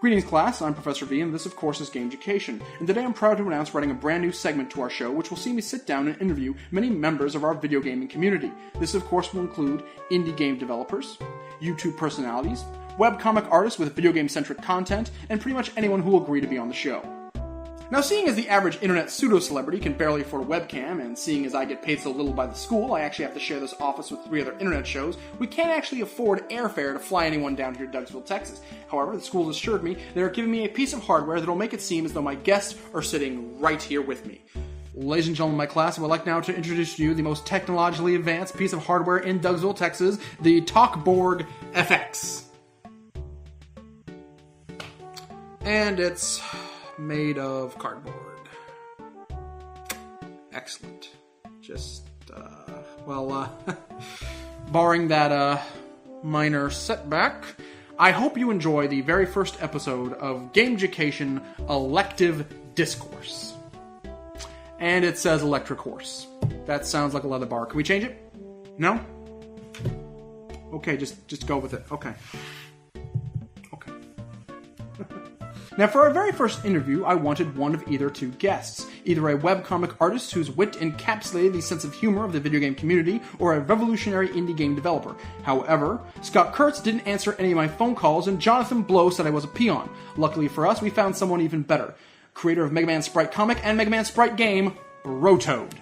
Greetings class, I'm Professor V, and this of course is Gameducation, and today I'm proud to announce writing a brand new segment to our show which will see me sit down and interview many members of our video gaming community. This of course will include indie game developers, YouTube personalities, webcomic artists with video game-centric content, and pretty much anyone who will agree to be on the show. Now, seeing as the average internet pseudo-celebrity can barely afford a webcam, and seeing as I get paid so little by the school, I actually have to share this office with 3 other internet shows, we can't actually afford airfare to fly anyone down here to Douglasville, Texas. However, the school has assured me they are giving me a piece of hardware that will make it seem as though my guests are sitting right here with me. Ladies and gentlemen of my class, I would like now to introduce to you the most technologically advanced piece of hardware in Douglasville, Texas, the TalkBorg-Fx. And it's made of cardboard. Excellent. Just, barring that, minor setback, I hope you enjoy the very first episode of Gameducation Elective Discourse. And it says electric horse. That sounds like a leather bar. Can we change it? No? Okay, just go with it. Okay. Now, for our very first interview, I wanted one of either two guests. Either a webcomic artist whose wit encapsulated the sense of humor of the video game community, or a revolutionary indie game developer. However, Scott Kurtz didn't answer any of my phone calls, and Jonathan Blow said I was a peon. Luckily for us, we found someone even better. Creator of Megaman Sprite comic and Megaman Sprite game, Brotoad.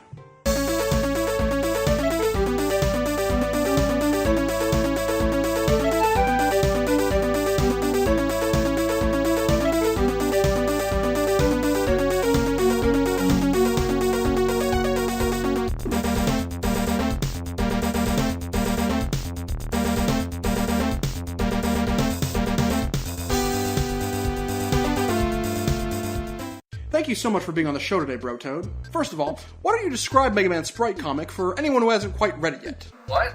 Thank you so much for being on the show today, Brotoad. First of all, why don't you describe Megaman Sprite comic for anyone who hasn't quite read it yet? What?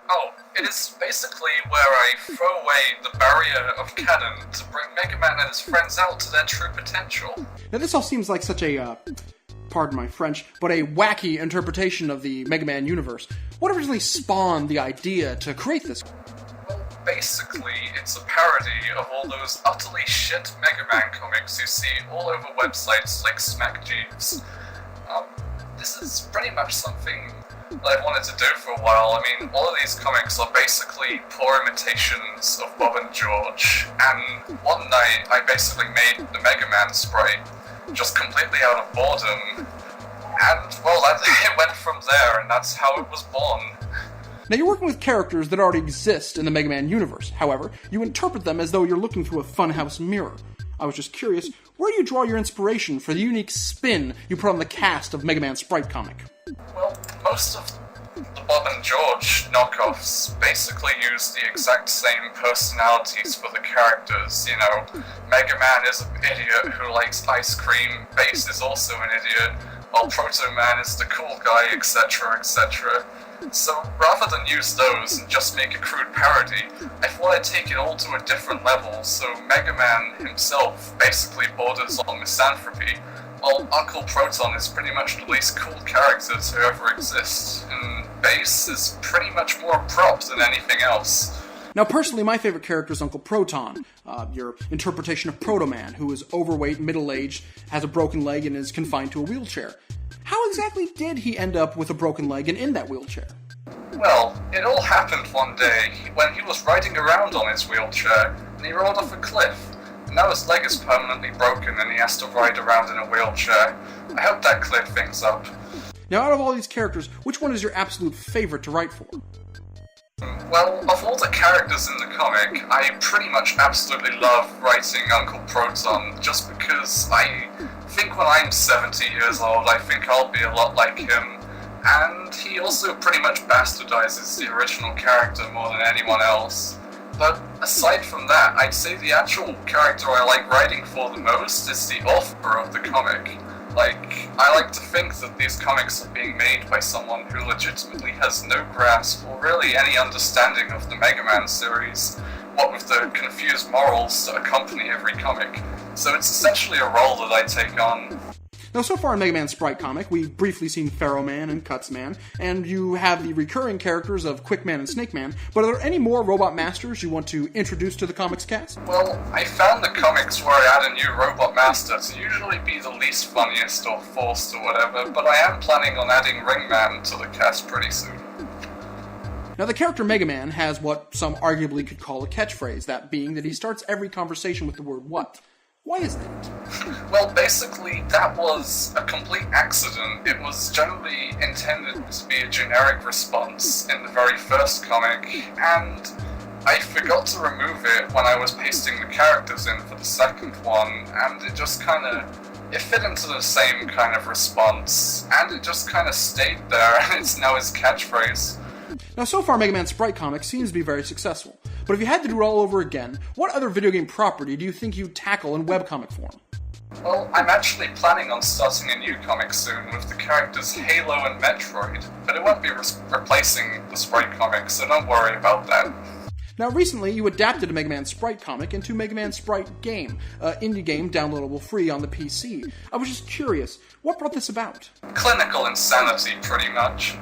Oh, it is basically where I throw away the barrier of canon to bring Mega Man and his friends out to their true potential. Now this all seems like such a, pardon my French, but a wacky interpretation of the Mega Man universe. What originally spawned the idea to create this? Basically, it's a parody of all those utterly shit Mega Man comics you see all over websites like Smack Jeeves. This is pretty much something that I've wanted to do for a while. I mean, all of these comics are basically poor imitations of Bob and George, and one night I basically made the Mega Man Sprite just completely out of boredom, and, well, it went from there, and that's how it was born. Now, you're working with characters that already exist in the Mega Man universe. However, you interpret them as though you're looking through a funhouse mirror. I was just curious, where do you draw your inspiration for the unique spin you put on the cast of Mega Man Sprite comic? Well, most of the Bob and George knockoffs basically use the exact same personalities for the characters. You know, Mega Man is an idiot who likes ice cream, Bass is also an idiot, while Proto Man is the cool guy, etc., etc. So, rather than use those and just make a crude parody, I thought I'd take it all to a different level, so Mega Man himself basically borders on misanthropy, while Uncle Proton is pretty much the least cool character to ever exist, and Bass is pretty much more a prop than anything else. Now, personally, my favorite character is Uncle Proton, your interpretation of Proto Man, who is overweight, middle-aged, has a broken leg, and is confined to a wheelchair. How exactly did he end up with a broken leg and in that wheelchair? Well, it all happened one day when he was riding around on his wheelchair, and he rolled off a cliff. And now his leg is permanently broken and he has to ride around in a wheelchair. I hope that cleared things up. Now, out of all these characters, which one is your absolute favorite to write for? Well, of all the characters in the comic, I pretty much absolutely love writing Uncle Proton, just because I think when I'm 70 years old, I think I'll be a lot like him, and he also pretty much bastardizes the original character more than anyone else. But aside from that, I'd say the actual character I like writing for the most is the author of the comic. Like, I like to think that these comics are being made by someone who legitimately has no grasp or really any understanding of the Mega Man series, what with the confused morals that accompany every comic. So it's essentially a role that I take on. Now, so far in Megaman Sprite comic, we've briefly seen Pharaoh Man and Cuts Man, and you have the recurring characters of Quick Man and Snake Man, but are there any more Robot Masters you want to introduce to the comics cast? Well, I found the comics where I add a new Robot Master to usually be the least funniest or forced or whatever, but I am planning on adding Ringman to the cast pretty soon. Now, the character Megaman has what some arguably could call a catchphrase, that being that he starts every conversation with the word what. Why is that? Well, basically, that was a complete accident. It was generally intended to be a generic response in the very first comic, and I forgot to remove it when I was pasting the characters in for the second one, and it just it fit into the same kind of response, and it just kind of stayed there, and it's now his catchphrase. Now, so far, Megaman Sprite comics seems to be very successful. But if you had to do it all over again, what other video game property do you think you'd tackle in webcomic form? Well, I'm actually planning on starting a new comic soon with the characters Halo and Metroid, but it won't be replacing the Sprite comic, so don't worry about that. Now, recently, you adapted a Megaman Sprite comic into Megaman Sprite Game, an indie game downloadable free on the PC. I was just curious, what brought this about? Clinical insanity, pretty much.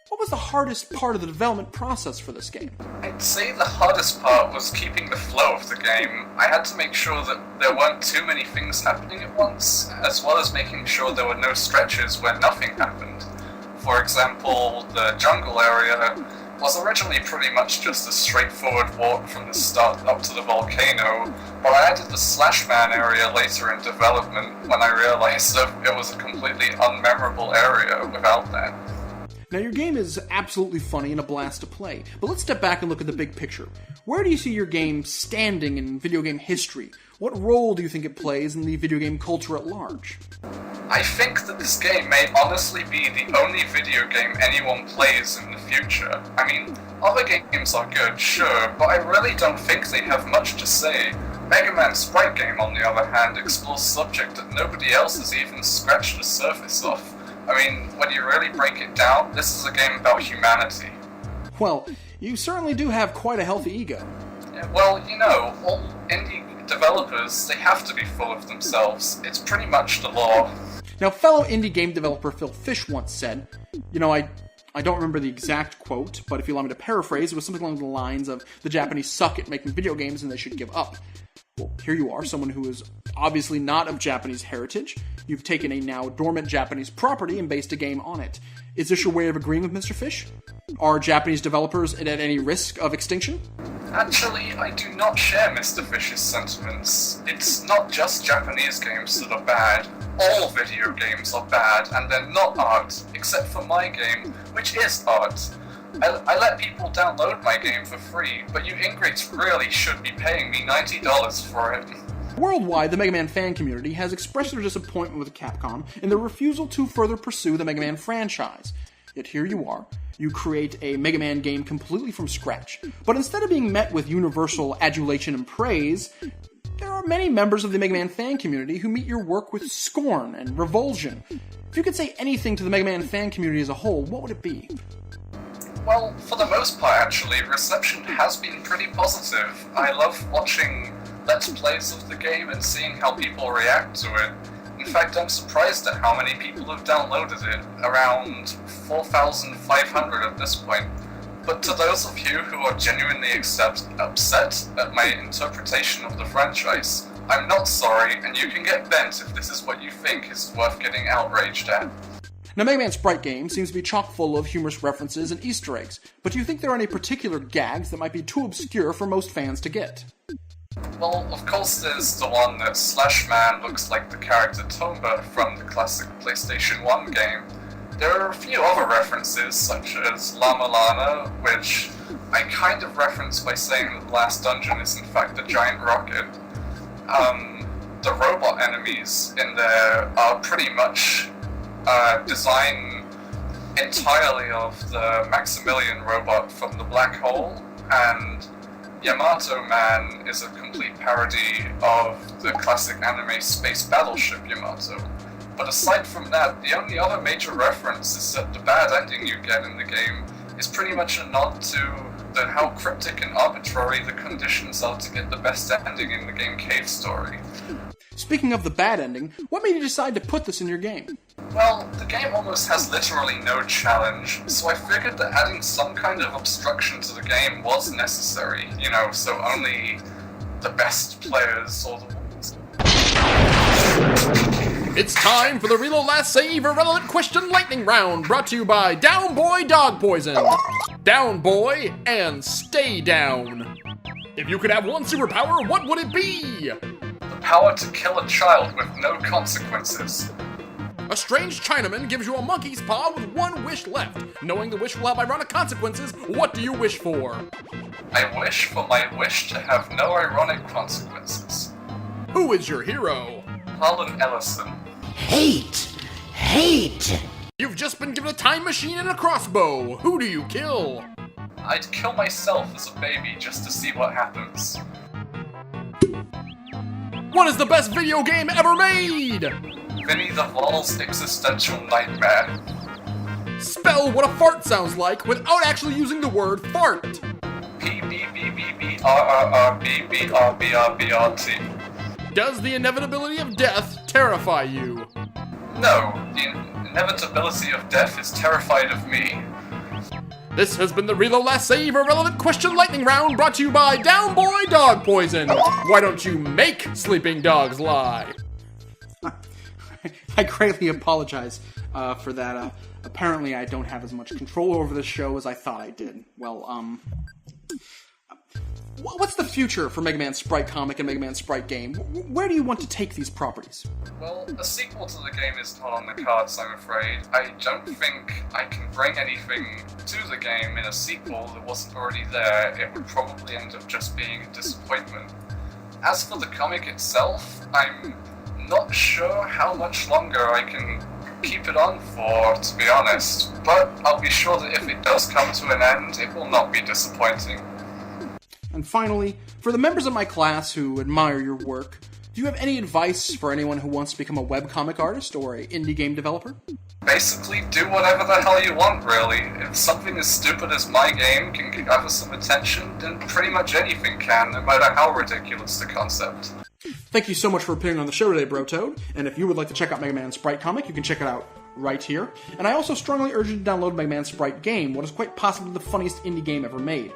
What was the hardest part of the development process for this game? I'd say the hardest part was keeping the flow of the game. I had to make sure that there weren't too many things happening at once, as well as making sure there were no stretches where nothing happened. For example, the jungle area was originally pretty much just a straightforward walk from the start up to the volcano, but I added the Slashman area later in development when I realized that it was a completely unmemorable area without that. Now, your game is absolutely funny and a blast to play, but let's step back and look at the big picture. Where do you see your game standing in video game history? What role do you think it plays in the video game culture at large? I think that this game may honestly be the only video game anyone plays in the future. I mean, other games are good, sure, but I really don't think they have much to say. Megaman Sprite game, on the other hand, explores subject that nobody else has even scratched the surface of. I mean, when you really break it down, this is a game about humanity. Well, you certainly do have quite a healthy ego. Yeah, well, you know, all indie developers, they have to be full of themselves. It's pretty much the law. Now, fellow indie game developer Phil Fish once said, I don't remember the exact quote, but if you allow me to paraphrase, it was something along the lines of, the Japanese suck at making video games and they should give up. Well, here you are, someone who is obviously not of Japanese heritage. You've taken a now dormant Japanese property and based a game on it. Is this your way of agreeing with Mr. Fish? Are Japanese developers at any risk of extinction? Actually, I do not share Mr. Fish's sentiments. It's not just Japanese games that are bad. All video games are bad, and they're not art, except for my game, which is art. I let people download my game for free, but you ingrates really should be paying me $90 for it. Worldwide, the Mega Man fan community has expressed their disappointment with Capcom in their refusal to further pursue the Mega Man franchise. Yet here you are. You create a Mega Man game completely from scratch. But instead of being met with universal adulation and praise, there are many members of the Mega Man fan community who meet your work with scorn and revulsion. If you could say anything to the Mega Man fan community as a whole, what would it be? Well, for the most part, actually, reception has been pretty positive. I love watching Let's Plays of the game and seeing how people react to it. In fact, I'm surprised at how many people have downloaded it, around 4,500 at this point. But to those of you who are genuinely upset at my interpretation of the franchise, I'm not sorry, and you can get bent if this is what you think is worth getting outraged at. Now, Mega Man Sprite game seems to be chock full of humorous references and Easter eggs, but do you think there are any particular gags that might be too obscure for most fans to get? Well, of course there's the one that Slashman looks like the character Tomba from the classic PlayStation 1 game. There are a few other references, such as Lama Lana, which I kind of reference by saying that the last dungeon is in fact a giant rocket. The robot enemies in there are pretty much design entirely of the Maximilian robot from the Black Hole, and Yamato Man is a complete parody of the classic anime space battleship Yamato. But aside from that, the only other major reference is that the bad ending you get in the game is pretty much a nod to how cryptic and arbitrary the conditions are to get the best ending in the game Cave Story. Speaking of the bad ending, what made you decide to put this in your game? Well, the game almost has literally no challenge, so I figured that adding some kind of obstruction to the game was necessary, so only the best players or the ones. It's time for the Reload Last Save Irrelevant Question Lightning Round, brought to you by Down Boy Dog Poison. Down boy, and stay down. If you could have one superpower, what would it be? The power to kill a child with no consequences. A strange Chinaman gives you a monkey's paw with one wish left. Knowing the wish will have ironic consequences, what do you wish for? I wish for my wish to have no ironic consequences. Who is your hero? Harlan Ellison. Hate! You've just been given a time machine and a crossbow. Who do you kill? I'd kill myself as a baby just to see what happens. What is the best video game ever made? Vinny the Vol's Existential Nightmare. Spell what a fart sounds like without actually using the word fart. P-B-B-B-B-R-R-R-B-B-R-B-R-B-R-T. Does the inevitability of death terrify you? No, the inevitability of death is terrified of me. This has been the Reload Last Save Irrelevant Question Lightning Round, brought to you by Down Boy Dog Poison. Why don't you make sleeping dogs lie? I greatly apologize for that. Apparently I don't have as much control over this show as I thought I did. Well, what's the future for Megaman Sprite comic and Megaman Sprite game? Where do you want to take these properties? Well, a sequel to the game is not on the cards, I'm afraid. I don't think I can bring anything to the game in a sequel that wasn't already there. It would probably end up just being a disappointment. As for the comic itself, I'm not sure how much longer I can keep it on for, to be honest. But I'll be sure that if it does come to an end, it will not be disappointing. And finally, for the members of my class who admire your work, do you have any advice for anyone who wants to become a webcomic artist or an indie game developer? Basically, do whatever the hell you want, really. If something as stupid as my game can gather some attention, then pretty much anything can, no matter how ridiculous the concept. Thank you so much for appearing on the show today, Brotoad. And if you would like to check out Megaman Sprite comic, you can check it out right here. And I also strongly urge you to download Megaman Sprite game, what is quite possibly the funniest indie game ever made.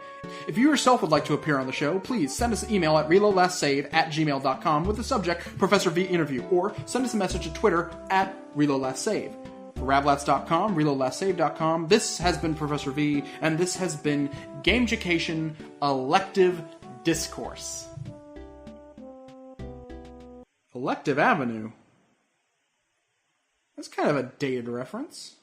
If you yourself would like to appear on the show, please send us an email at reloadlastsave@gmail.com with the subject Professor V Interview, or send us a message at Twitter at reloadlastsave. For Ravlats.com, reloadlastsave.com, this has been Professor V, and this has been Gameducation Elective Discourse. Elective Avenue? That's kind of a dated reference.